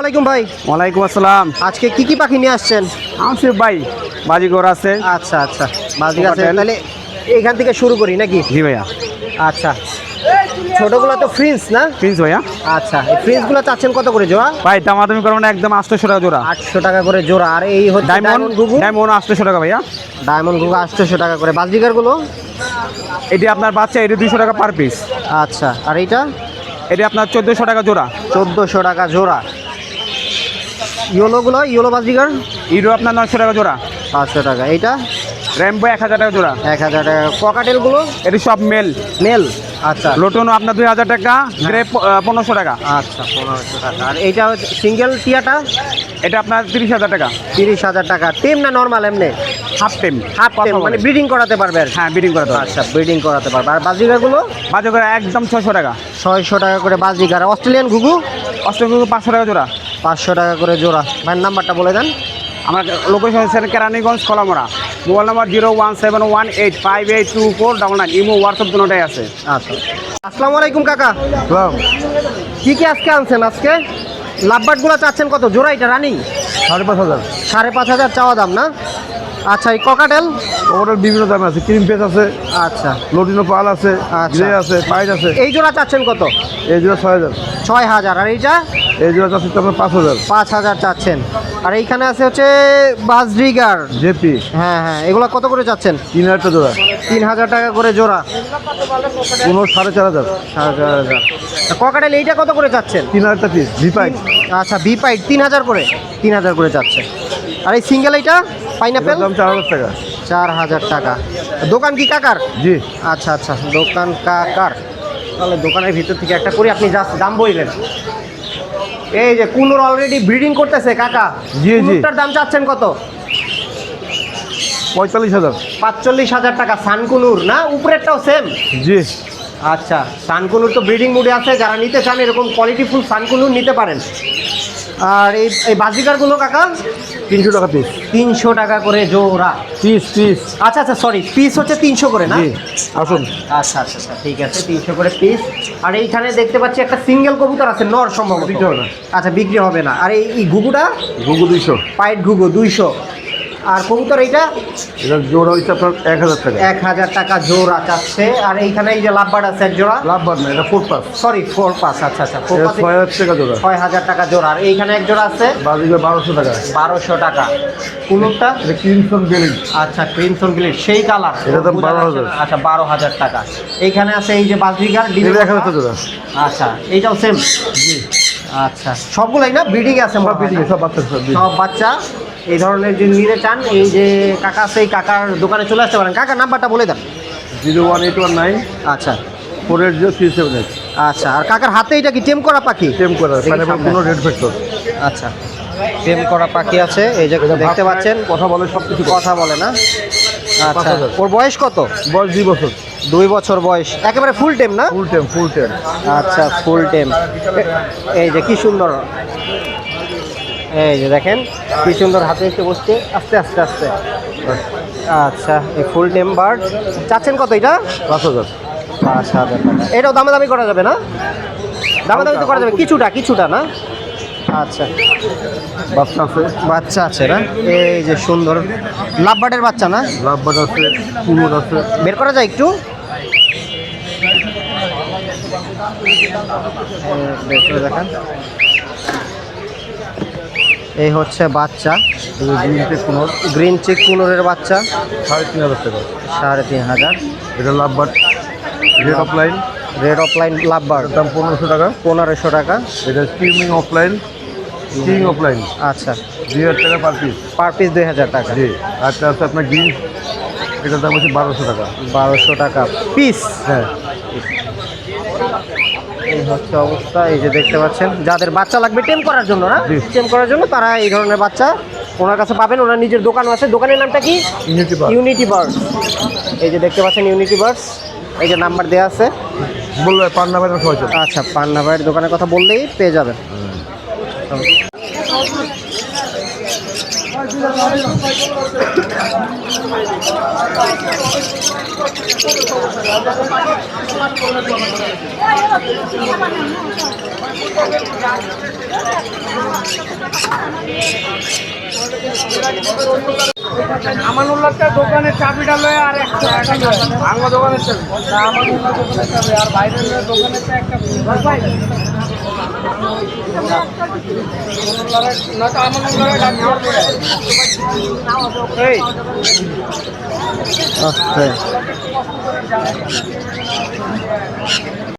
আলাইকুম ভাই। ওয়ালাইকুম আসসালাম। আজকে কি কি পাখি নিয়ে আসছেন? আছে ভাই, বাজিগর আছে। আচ্ছা আচ্ছা, বাজিগার আছে। তাহলে এইখান থেকে শুরু করি নাকি? জি ভাইয়া। আচ্ছা, ছোটগুলো তো ফ্রিন্স না? প্রিন্স ভাইয়া। আচ্ছা, এই ফ্রিন্সগুলো চাচ্ছেন কত করে জোড়া? ভাই দামাদামি করবো না, একদম 800 টাকা জোড়া। 800 টাকা করে জোড়া। আর এই হচ্ছে ডায়মন্ড ঘুঘু। ডায়মন্ড 800 টাকা ভাইয়া। ডায়মন্ড ঘুঘু 800 টাকা করে। বাজিগারগুলো? এটি আপনার বাচ্চা, এটি 200 টাকা পার পিস। আচ্ছা, আর এইটা? এটি আপনার 1400 টাকা জোড়া। 1400 টাকা জোড়া। ইয়েলোগুলো, ইয়েলো বাজিগার? ইরো আপনার 900 টাকা জোড়া। 500 টাকা। এইটা? র্যাম্বো 1000 টাকা জোড়া। 1000 টাকা। ককাটেলগুলো? এটি সব মেল। মেল। আচ্ছা। লোটনও আপনার 2000 টাকা। গ্রে 1500 টাকা। আচ্ছা, 1500 টাকা। আর এইটা হচ্ছে সিঙ্গেল টিয়াটা? এটা আপনার 30,000 টাকা। 30,000 টাকা। টেম না নর্মাল এমনি? হাফ টেম। হাফ টেম, মানে ব্রিডিং করাতে পারবে আর কি? হ্যাঁ, বিডিং করা তো। আচ্ছা, ব্রিডিং করাতে পারবে। আর বাজিগারগুলো? বাজিগর একদম 600 টাকা। 600 টাকা করে বাজিগার। অস্ট্রেলিয়ান ঘুঘু? অষ্টমী 500 টাকা জোড়া। 500 টাকা করে জোড়া। ভাইয়ের নাম্বারটা বলে দেন। আমার লোকেশন হচ্ছে Keraniganj, Kalamora. Mobile number 01718582499। Imo WhatsApp দুটোটাই আছে। আচ্ছা, আসসালামু আলাইকুম কাকা। কি কি আজকে আনছেন? আজকে লাভবার্ডগুলো চাচ্ছেন কত জোড়া? এটা রানিং 5,500। 5,500 চাওয়া দাম না? আচ্ছা, এই ককাটেল? ওটার বিভিন্ন দাম আছে, ক্রিম পেস আছে, আচ্ছা, লটিনো পাল আছে, আচ্ছা। গ্রে আছে, পাইট আছে। এই জোড়া চাচ্ছেন কত? এই জোড়া 6,000। 6,000। আর এইটা? এই জোড়া চাচ্ছি আপনার 5,000। 5,000 চাচ্ছেন। আর এইখানে আছে হচ্ছে বাজরিগার। জেপি হ্যাঁ হ্যাঁ, এগুলো কত করে চাচ্ছেন? 3,000 টাকা জোড়া। 3,000 টাকা করে জোড়া। কোনো 4,500। 4,000। ককাটেল এইটা কত করে চাচ্ছেন? 3,000 টাকা পিস ভিপাইট। আচ্ছা, বি পাইট 3,000 করে। 3,000 করে চাচ্ছে। আর এই সিঙ্গেল এইটা পাইনাপেল? দাম 4,000 টাকা। 4,000 টাকা। দোকান কি কাকার? জি। আচ্ছা আচ্ছা, দোকান কাকার। তাহলে দোকানের ভিতর থেকে একটা করি, আপনি জাস্ট দাম বললেন। এই যে কুনুর অলরেডি ব্রিডিং করতেছে কাকা। জি, জি। কুনুরটার দাম চাচ্ছেন কত? 45,000। 45,000 টাকা। সানকুনুর না? উপরেরটাও সেম? জি। আচ্ছা, সানকুনুর তো ব্রিডিং মুডে আছে, যারা নিতে চান এরকম কোয়ালিটিফুল সানকুনুর নিতে পারেন। আর এই এই বাজিকারগুলো কাকা? 300 টাকা পিস। 300 টাকা করে জোড়া। Piece piece. আচ্ছা আচ্ছা, সরি, পিস হচ্ছে 300 করে না? জি, আসুন। আচ্ছা আচ্ছা আচ্ছা, ঠিক আছে, 300 করে পিস। আর এইখানে দেখতে পাচ্ছি একটা সিঙ্গেল কবুতর আছে, নর সম্ভবত। বিক্রি হবে না। আচ্ছা, বিক্রি হবে না। আর এই ঘুঘুটা? ঘুঘু 200। পাইট ঘুঘু 200। আর কবুতর এইটা? এটা জোড়া হচ্ছে আপনার 1,000 টাকা। 1,000 টাকা জোড়া চাচ্ছে। আর এইখানে এই যে লাভবার্ড আছে এক জোড়া? লাভবান না, এটা 4 পাস। Sorry, 4 pass. আচ্ছা আচ্ছা, 4 পাস 6,000 টাকা জোড়া। 6,000 টাকা জোড়া। আর এইখানে এক জোড়া আছে বাজিগর 1,200 টাকা। 1,200 টাকা। কুনুরটা? এটা ক্রিমসন গ্রিন। আচ্ছা, ক্রিমসন গ্লিট, সেই কালার। এটার দাম 12,000। আচ্ছা, 12,000 টাকা। এইখানে আছে এই যে বাজরিগার। এটা 1,000 টাকা জোড়া। আচ্ছা, এইটাও সেম? জি। আচ্ছা, সবগুলাই না ব্রিডিং আছে? সব বিক্রি, সব বাচ্চা সব বিক্রি। সব বাচ্চা। এই ধরনের যদি নিতে চান, এই যে কাকা আছে, এই কাকার দোকানে চলে আসতে পারেন। কাকার নাম্বারটা বলে দেন। 01819 আচ্ছা 480 আচ্ছা। আর কাকার হাতে এটা কি টেম করা পাখি? টেম করা পাইনাপল কোনো রেড ফ্যাক্টর। আচ্ছা, টেম করা পাখি আছে, এই যে দেখতে পাচ্ছেন। কথা বলে সব কিছু কথা বলে না? আচ্ছা, 5,000। ওর বয়স কত? বয়স 2 বছর। 2 বছর বয়স। একেবারে ফুল টেম না? ফুল টেম ফুল টেম। আচ্ছা, ফুল টেম। এই যে কি সুন্দর, এই যে দেখেন কি সুন্দর হাতে এসে বসছে। আস্তে আস্তে আস্তে। আচ্ছা, এই ফুল টেম বার্ড চাচ্ছেন কত এটা? 5,000। 5,000 টাকা। এটাও দামাদামি করা যাবে না? দামাদামি তো করা যাবে কিছুটা কিছুটা না? আচ্ছা, বাচ্চা আছে। বাচ্চা আছে না? এই যে সুন্দর লাভবার্ডের বাচ্চা না? লাভবার্ড আছে, কুমোর আছে। বের করা যায় একটু? বের করে দেখান। এই হচ্ছে বাচ্চা, গ্রিন টেক কুমোর। গ্রিন চিক কুনুরের বাচ্চা। 3,500 টাকা। 3,500। এটা lovebird red offline. Red offline lovebird দাম 1,500 টাকা। 1,500 টাকা। এটা স্কিমিং অফলাইন, কিং অফলাইন। আচ্ছা, 2,000 টাকা পার পিস। পার পিস 2,000 টাকা। জি। আরটা আছে আপনার গ্রিন, এটার দাম হচ্ছে 1,200 টাকা। 1,200 টাকা পিস। হ্যাঁ। এই হচ্ছে অবস্থা। এই যে দেখতে পাচ্ছেন, যাদের বাচ্চা লাগবে টেম করার জন্য না, জি। টেম করার জন্য, তারা এই ধরনের বাচ্চা ওনার কাছে পাবেন। ওনার নিজের দোকানও আছে। দোকানের নামটা কি? Unity birds. এই যে দেখতে পাচ্ছেন ইউনিটি বার্ডস। এই যে নাম্বার দেওয়া আছে, বলবে পান্না বাইরে সবাই চলে। আচ্ছা, পান্না ভাইয়ের দোকানের কথা বললেই পেয়ে যাবেন। আমানুল্লাহটা দোকানের চাবিটা লয়ে আর 100 টাকা লয়ে আমার দোকানের চাবি না আমানুল্লাহ দোকানের চাবি আর বাইরের দোকানের তো একটা ভাই না তো আমানুল্লাহরে ডাক এই আচ্ছা